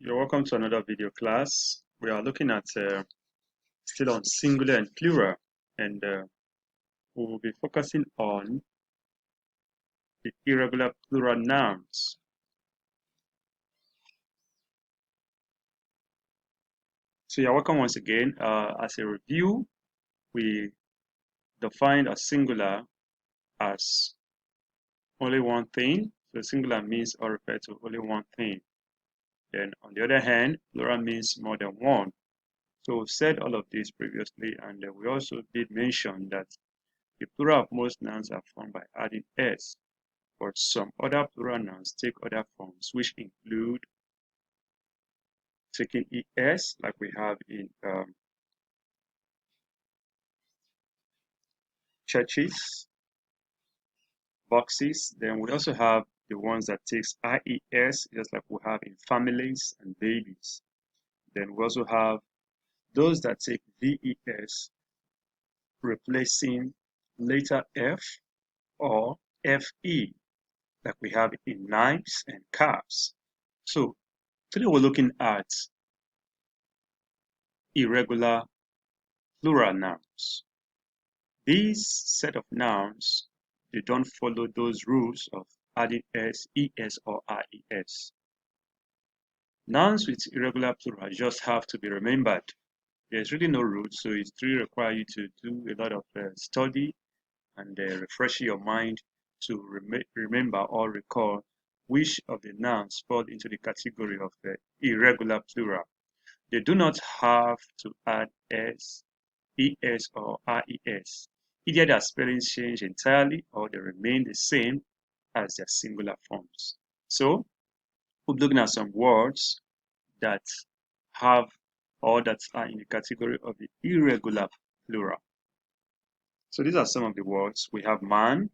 You're welcome to another video class. We are looking at still on singular and plural, and we will be focusing on the irregular plural nouns. So you're welcome once again. As a review, we defined a singular as only one thing. So singular means or refer to only one thing. Then on the other hand, plural means more than one. So we've said all of this previously, and we also did mention that the plural of most nouns are formed by adding s, but some other plural nouns take other forms, which include taking es, like we have in churches, boxes. Then we also have the ones that takes ies, just like we have in families and babies. Then we also have those that take ves, replacing letter f or fe, like we have in knives and cars. So today we're looking at irregular plural nouns. These set of nouns, they don't follow those rules of adding s, es, or res. Nouns with irregular plural just have to be remembered. There's really no rule, so it really requires you to do a lot of study and refresh your mind to remember or recall which of the nouns fall into the category of irregular plural. They do not have to add s, es, or res. Either their spellings change entirely or they remain the same as their singular forms. So we're looking at some words that have or that are in the category of the irregular plural. So these are some of the words. We have man,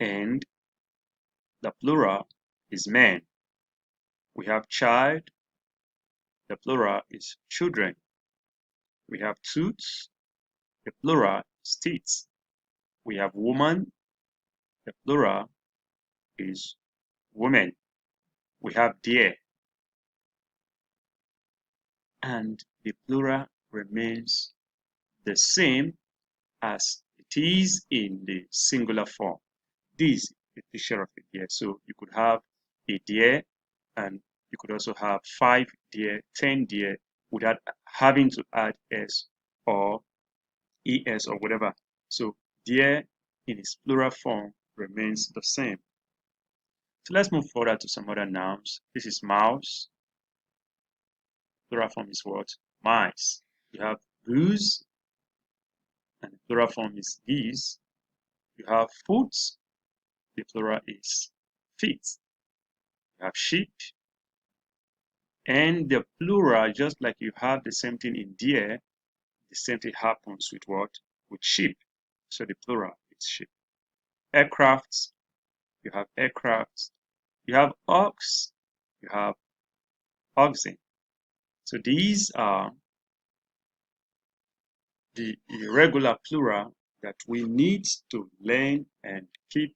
and the plural is men. We have child, the plural is children. We have tooth, the plural is teeth. We have woman, the plural is women. We have deer, and the plural remains the same as it is in the singular form. This is a picture of a deer. So you could have a deer, and you could also have 5 deer, 10 deer, without having to add s or es or whatever. So deer in its plural form remains the same. So let's move further to some other nouns. This is mouse. Plural form is what? Mice. You have goose, and the plural form is geese. You have foot, the plural is feet. You have sheep, and the plural, just like you have the same thing in deer, the same thing happens with what? With sheep. So the plural is sheep. Aircrafts, you have aircrafts. You have ox, you have oxen. So these are the irregular plural that we need to learn and keep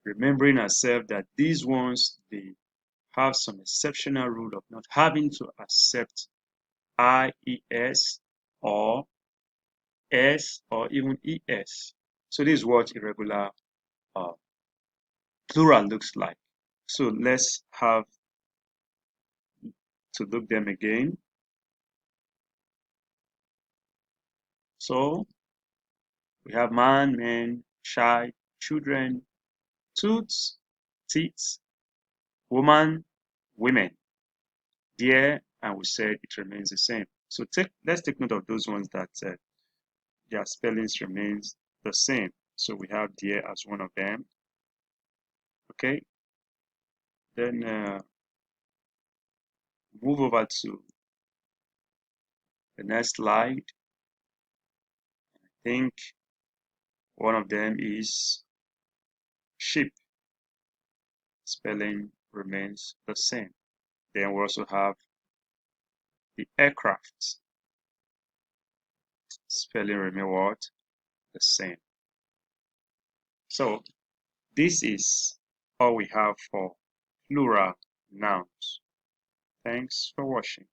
remembering ourselves that these ones, they have some exceptional rule of not having to accept ies or s or even es. So this is what irregular plural looks like. So let's have to look them again. So we have man, men, child, children, tooth, teeth, woman, women, deer, and we said it remains the same. So let's take note of those ones that their spellings remains the same. So we have deer as one of them. Okay, then move over to the next slide. I think one of them is sheep. Spelling remains the same. Then we also have the aircraft. Spelling remains what? The same. So this is all we have for plural nouns. Thanks for watching.